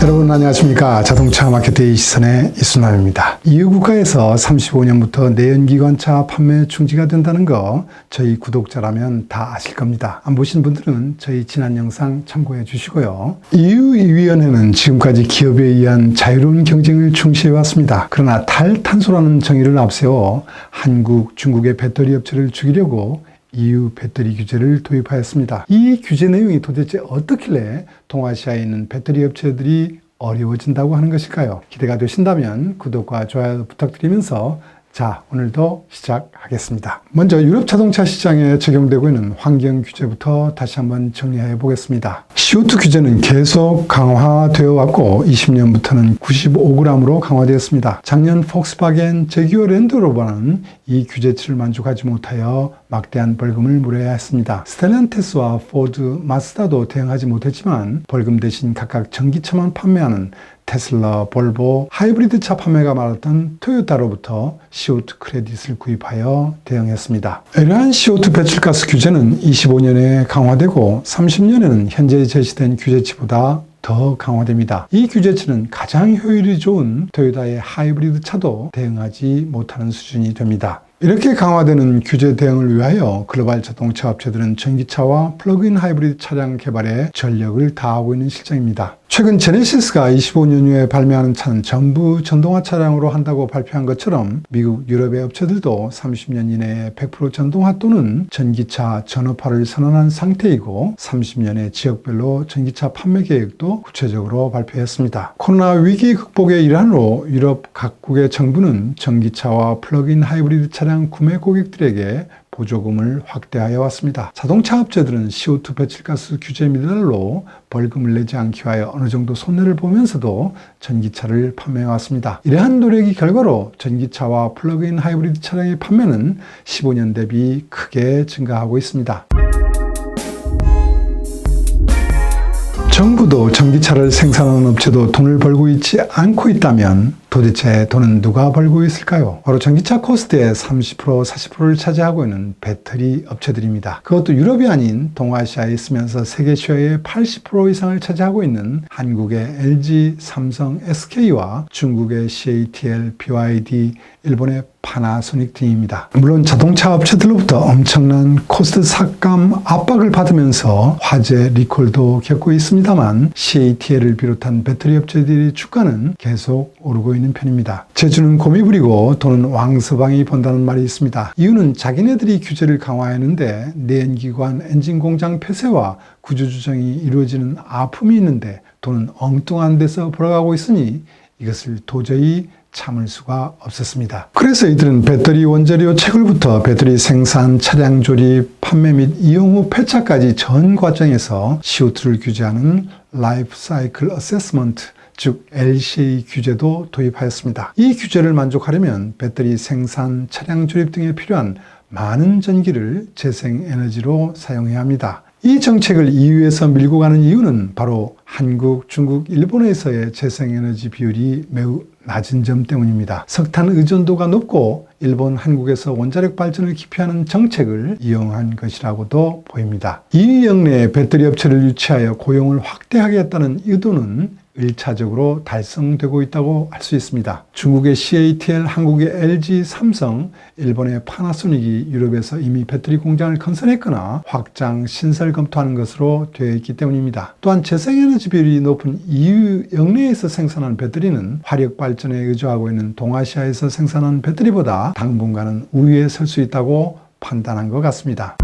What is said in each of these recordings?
여러분 안녕하십니까. 자동차 마케팅의 시선의 이순남입니다. EU 국가에서 35년부터 내연기관차 판매 중지가 된다는 거 저희 구독자라면 다 아실 겁니다. 안 보신 분들은 저희 지난 영상 참고해 주시고요. EU-위원회는 지금까지 기업에 의한 자유로운 경쟁을 중시해 왔습니다. 그러나 탈탄소라는 정의를 앞세워 한국, 중국의 배터리 업체를 죽이려고 EU 배터리 규제를 도입하였습니다. 이 규제 내용이 도대체 어떻길래 동아시아에 있는 배터리 업체들이 어려워진다고 하는 것일까요? 기대가 되신다면 구독과 좋아요 부탁드리면서 자, 오늘도 시작하겠습니다. 먼저 유럽 자동차 시장에 적용되고 있는 환경 규제부터 다시 한번 정리해 보겠습니다. CO2 규제는 계속 강화되어 왔고 20년부터는 95g으로 강화되었습니다. 작년 폭스바겐 제규어 랜드로버는 이 규제치를 만족하지 못하여 막대한 벌금을 물어야 했습니다. 스텔란티스와 포드, 마츠다도 대응하지 못했지만 벌금 대신 각각 전기차만 판매하는 테슬라, 볼보, 하이브리드 차 판매가 많았던 토요타로부터 CO2 크레딧을 구입하여 대응했습니다. 이러한 CO2 배출가스 규제는 25년에 강화되고 30년에는 현재 제시된 규제치보다 더 강화됩니다. 이 규제치는 가장 효율이 좋은 토요타의 하이브리드 차도 대응하지 못하는 수준이 됩니다. 이렇게 강화되는 규제 대응을 위하여 글로벌 자동차 업체들은 전기차와 플러그인 하이브리드 차량 개발에 전력을 다하고 있는 실정입니다. 최근 제네시스가 25년 후에 발매하는 차는 전부 전동화 차량으로 한다고 발표한 것처럼 미국, 유럽의 업체들도 30년 이내에 100% 전동화 또는 전기차 전업화를 선언한 상태이고 30년의 지역별로 전기차 판매 계획도 구체적으로 발표했습니다. 코로나 위기 극복의 일환으로 유럽 각국의 정부는 전기차와 플러그인 하이브리드 차량 구매 고객들에게 보조금을 확대하여 왔습니다. 자동차 업체들은 CO2 배출가스 규제 미달로 벌금을 내지 않기 위하여 어느 정도 손해를 보면서도 전기차를 판매해 왔습니다. 이러한 노력의 결과로 전기차와 플러그인 하이브리드 차량의 판매는 15년 대비 크게 증가하고 있습니다. 정부도 전기차를 생산하는 업체도 돈을 벌고 있지 않고 있다면 도대체 돈은 누가 벌고 있을까요? 바로 전기차 코스트의 30%, 40%를 차지하고 있는 배터리 업체들입니다. 그것도 유럽이 아닌 동아시아에 있으면서 세계 시어의 80% 이상을 차지하고 있는 한국의 LG, 삼성, SK와 중국의 CATL, BYD, 일본의 파나소닉 등입니다. 물론 자동차 업체들로부터 엄청난 코스트 삭감 압박을 받으면서 화재, 리콜도 겪고 있습니다만 CATL을 비롯한 배터리 업체들의 주가는 계속 오르고 있는 편입니다. 재주는 곰이 부리고 돈은 왕서방이 번다는 말이 있습니다. 이유는 자기네들이 규제를 강화했는데 내연기관 엔진 공장 폐쇄와 구조조정이 이루어지는 아픔이 있는데 돈은 엉뚱한 데서 벌어가고 있으니 이것을 도저히 참을 수가 없었습니다. 그래서 이들은 배터리 원재료 채굴부터 배터리 생산, 차량 조립, 판매 및 이용 후 폐차까지 전 과정에서 CO2를 규제하는 라이프 사이클 어세스먼트, 즉 LCA 규제도 도입하였습니다. 이 규제를 만족하려면 배터리 생산, 차량 조립 등에 필요한 많은 전기를 재생에너지로 사용해야 합니다. 이 정책을 EU에서 밀고 가는 이유는 바로 한국, 중국, 일본에서의 재생에너지 비율이 매우 낮은 점 때문입니다. 석탄 의존도가 높고 일본, 한국에서 원자력 발전을 기피하는 정책을 이용한 것이라고도 보입니다. EU 영내에 배터리 업체를 유치하여 고용을 확대하겠다는 의도는 1차적으로 달성되고 있다고 할 수 있습니다. 중국의 CATL, 한국의 LG, 삼성, 일본의 파나소닉이 유럽에서 이미 배터리 공장을 건설했거나 확장, 신설 검토하는 것으로 되어 있기 때문입니다. 또한 재생에너지 비율이 높은 EU 영내에서 생산한 배터리는 화력 발전에 의존하고 있는 동아시아에서 생산한 배터리보다 당분간은 우위에 설 수 있다고 판단한 것 같습니다.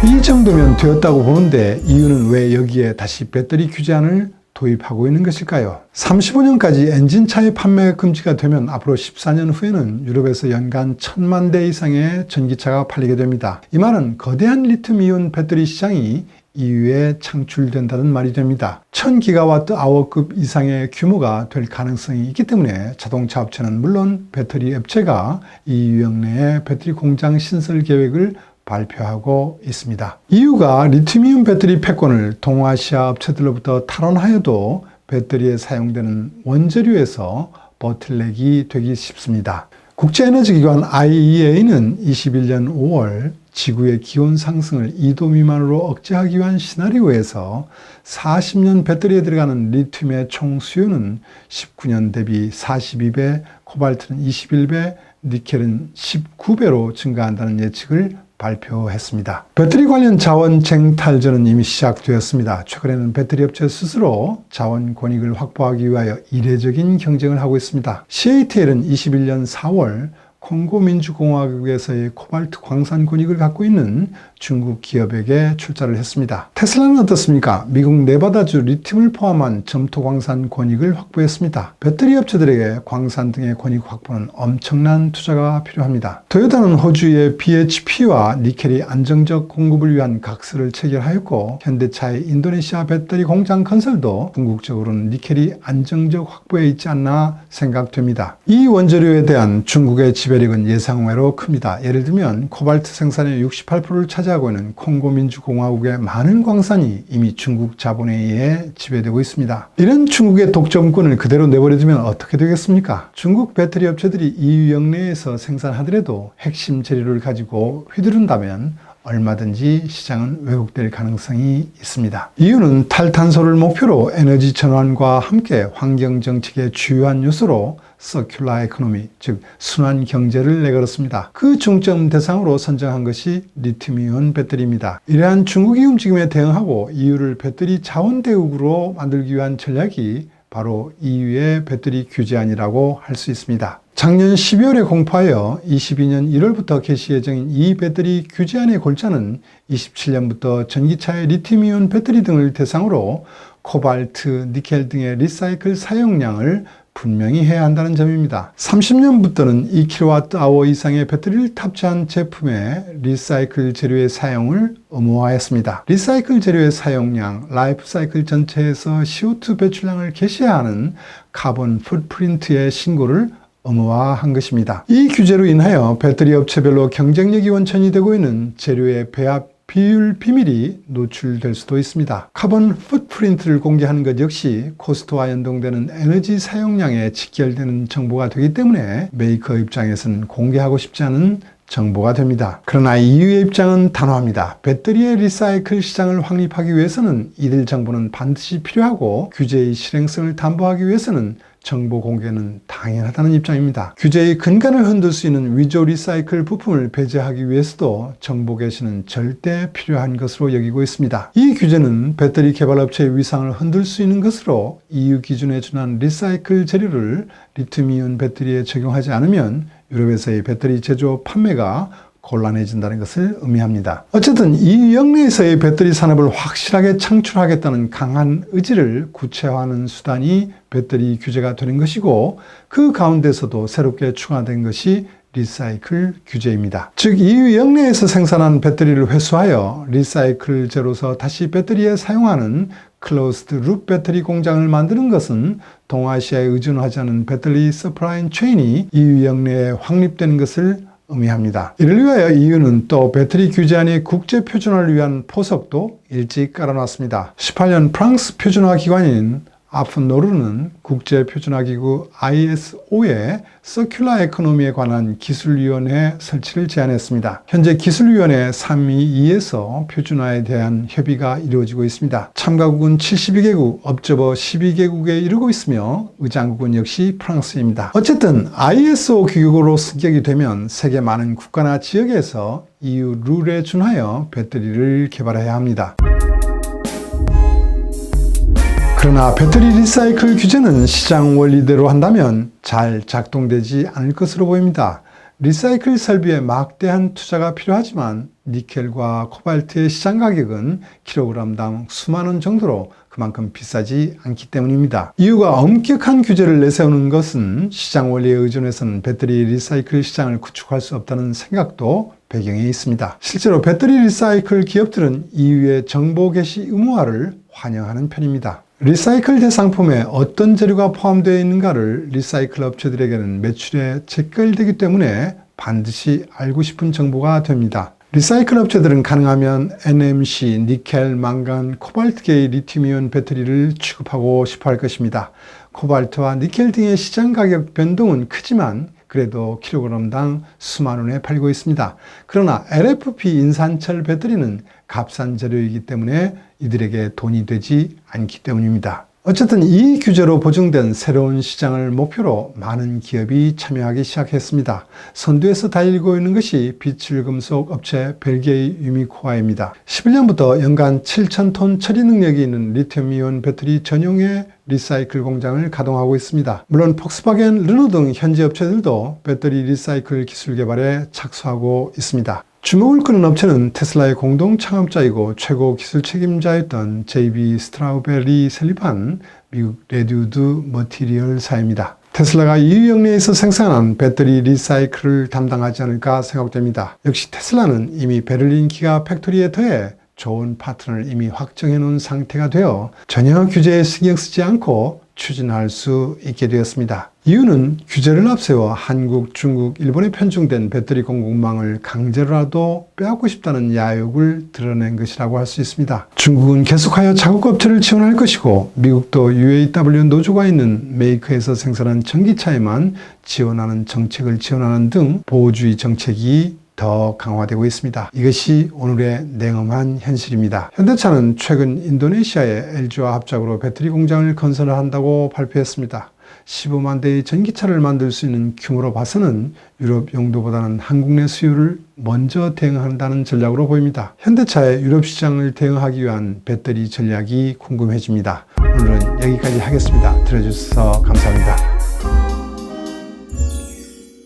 이 정도면 되었다고 보는데 EU는 왜 여기에 다시 배터리 규제안을 도입하고 있는 것일까요? 35년까지 엔진차의 판매 금지가 되면 앞으로 14년 후에는 유럽에서 연간 1000만 대 이상의 전기차가 팔리게 됩니다. 이 말은 거대한 리튬이온 배터리 시장이 EU에 창출된다는 말이 됩니다. 1000기가와트 아워급 이상의 규모가 될 가능성이 있기 때문에 자동차 업체는 물론 배터리 업체가 EU 영내에 배터리 공장 신설 계획을 발표하고 있습니다. EU가 리튬이온 배터리 패권을 동아시아 업체들로부터 탈원하여도 배터리에 사용되는 원재료에서 버틀넥이 되기 쉽습니다. 국제에너지기관 IEA는 21년 5월 지구의 기온 상승을 2도 미만으로 억제하기 위한 시나리오에서 40년 배터리에 들어가는 리튬의 총 수요는 19년 대비 42배, 코발트는 21배, 니켈은 19배로 증가한다는 예측을 발표했습니다. 배터리 관련 자원 쟁탈전은 이미 시작되었습니다. 최근에는 배터리 업체 스스로 자원 권익을 확보하기 위하여 이례적인 경쟁을 하고 있습니다. CATL은 21년 4월 콩고 민주공화국에서의 코발트 광산 권익을 갖고 있는 중국 기업에게 출자를 했습니다. 테슬라는 어떻습니까? 미국 네바다주 리튬을 포함한 점토 광산 권익을 확보했습니다. 배터리 업체들에게 광산 등의 권익 확보는 엄청난 투자가 필요합니다. 토요타는 호주의 BHP와 니켈이 안정적 공급을 위한 각서를 체결하였고, 현대차의 인도네시아 배터리 공장 건설도 궁극적으로는 니켈이 안정적 확보에 있지 않나 생각됩니다. 이 원재료에 대한 중국의 지배력은 예상외로 큽니다. 예를 들면 코발트 생산의 68%를 차지하고 있는 콩고 민주공화국의 많은 광산이 이미 중국 자본에 의해 지배되고 있습니다. 이런 중국의 독점권을 그대로 내버려두면 어떻게 되겠습니까? 중국 배터리 업체들이 EU 영내에서 생산하더라도 핵심 재료를 가지고 휘두른다면 얼마든지 시장은 왜곡될 가능성이 있습니다. 이유는 탈탄소를 목표로 에너지 전환과 함께 환경 정책의 주요한 요소로 서큘라 에코노미, 즉 순환 경제를 내걸었습니다. 그 중점 대상으로 선정한 것이 리튬이온 배터리입니다. 이러한 중국의 움직임에 대응하고 EU를 배터리 자원 대국으로 만들기 위한 전략이 바로 EU의 배터리 규제안이라고 할 수 있습니다. 작년 12월에 공포하여 22년 1월부터 개시 예정인 이 배터리 규제안의 골자는 27년부터 전기차의 리튬이온 배터리 등을 대상으로 코발트, 니켈 등의 리사이클 사용량을 분명히 해야 한다는 점입니다. 30년부터는 2kWh 이상의 배터리를 탑재한 제품의 리사이클 재료의 사용을 의무화했습니다. 리사이클 재료의 사용량, 라이프 사이클 전체에서 CO2 배출량을 게시해야 하는 카본 풋프린트의 신고를 의무화한 것입니다. 이 규제로 인하여 배터리 업체별로 경쟁력이 원천이 되고 있는 재료의 배합 비율 비밀이 노출될 수도 있습니다. 카본 풋프린트를 공개하는 것 역시 코스트와 연동되는 에너지 사용량에 직결되는 정보가 되기 때문에 메이커 입장에서는 공개하고 싶지 않은 정보가 됩니다. 그러나 EU의 입장은 단호합니다. 배터리의 리사이클 시장을 확립하기 위해서는 이들 정보는 반드시 필요하고 규제의 실행성을 담보하기 위해서는 정보 공개는 당연하다는 입장입니다. 규제의 근간을 흔들 수 있는 위조 리사이클 부품을 배제하기 위해서도 정보 게시는 절대 필요한 것으로 여기고 있습니다. 이 규제는 배터리 개발업체의 위상을 흔들 수 있는 것으로 EU 기준에 준한 리사이클 재료를 리튬이온 배터리에 적용하지 않으면 유럽에서의 배터리 제조 판매가 곤란해진다는 것을 의미합니다. 어쨌든 이 영내에서의 배터리 산업을 확실하게 창출하겠다는 강한 의지를 구체화하는 수단이 배터리 규제가 되는 것이고, 그 가운데서도 새롭게 추가된 것이 리사이클 규제입니다. 즉 EU 영내에서 생산한 배터리를 회수하여 리사이클제로서 다시 배터리에 사용하는 클로스드 룹 배터리 공장을 만드는 것은 동아시아에 의존하지 않은 배터리 서플라이 체인이 EU 영내에 확립되는 것을 의미합니다. 이를 위하여 EU는 또 배터리 규제안의 국제 표준화를 위한 포석도 일찍 깔아놨습니다. 18년 프랑스 표준화 기관인 아프노르는 국제 표준화 기구 ISO의 서큘라 에코노미에 관한 기술위원회 설치를 제안했습니다. 현재 기술위원회 322에서 표준화에 대한 협의가 이루어지고 있습니다. 참가국은 72개국, 업저버 12개국에 이르고 있으며 의장국은 역시 프랑스입니다. 어쨌든 ISO 규격으로 승격이 되면 세계 많은 국가나 지역에서 EU 룰에 준하여 배터리를 개발해야 합니다. 그러나 배터리 리사이클 규제는 시장 원리대로 한다면 잘 작동되지 않을 것으로 보입니다. 리사이클 설비에 막대한 투자가 필요하지만 니켈과 코발트의 시장 가격은 킬로그램당 수만 원 정도로 그만큼 비싸지 않기 때문입니다. 이유가 엄격한 규제를 내세우는 것은 시장 원리에 의존해서는 배터리 리사이클 시장을 구축할 수 없다는 생각도 배경에 있습니다. 실제로 배터리 리사이클 기업들은 EU의 정보 게시 의무화를 환영하는 편입니다. 리사이클 대상품에 어떤 재료가 포함되어 있는가를 리사이클 업체들에게는 매출에 직결되기 때문에 반드시 알고 싶은 정보가 됩니다. 리사이클 업체들은 가능하면 NMC, 니켈, 망간, 코발트계의 리튬이온 배터리를 취급하고 싶어 할 것입니다. 코발트와 니켈 등의 시장 가격 변동은 크지만 그래도 킬로그램당 수만 원에 팔고 있습니다. 그러나 LFP 인산철 배터리는 값싼 재료이기 때문에 이들에게 돈이 되지 않기 때문입니다. 어쨌든 이 규제로 보증된 새로운 시장을 목표로 많은 기업이 참여하기 시작했습니다. 선두에서 달리고 있는 것이 비칠금속 업체 벨기에의 유미코아입니다. 11년부터 연간 7,000톤 처리 능력이 있는 리튬이온 배터리 전용의 리사이클 공장을 가동하고 있습니다. 물론 폭스바겐, 르노 등 현지 업체들도 배터리 리사이클 기술 개발에 착수하고 있습니다. 주목을 끄는 업체는 테슬라의 공동 창업자이고 최고 기술 책임자였던 JB 스트라우베리 셀리반 미국 레듀드 머티리얼사입니다. 테슬라가 EU 영내에서 생산한 배터리 리사이클을 담당하지 않을까 생각됩니다. 역시 테슬라는 이미 베를린 기가 팩토리에 더해 좋은 파트너를 이미 확정해 놓은 상태가 되어 전혀 규제에 신경 쓰지 않고 추진할 수 있게 되었습니다. 이유는 규제를 앞세워 한국, 중국, 일본에 편중된 배터리 공급망을 강제로라도 빼앗고 싶다는 야욕을 드러낸 것이라고 할 수 있습니다. 중국은 계속하여 자국 업체를 지원할 것이고 미국도 UAW 노조가 있는 메이커에서 생산한 전기차에만 지원하는 정책을 지원하는 등 보호주의 정책이 더 강화되고 있습니다. 이것이 오늘의 냉엄한 현실입니다. 현대차는 최근 인도네시아의 LG와 합작으로 배터리 공장을 건설한다고 발표했습니다. 15만 대의 전기차를 만들 수 있는 규모로 봐서는 유럽 용도보다는 한국 내 수요를 먼저 대응한다는 전략으로 보입니다. 현대차의 유럽 시장을 대응하기 위한 배터리 전략이 궁금해집니다. 오늘은 여기까지 하겠습니다. 들어주셔서 감사합니다.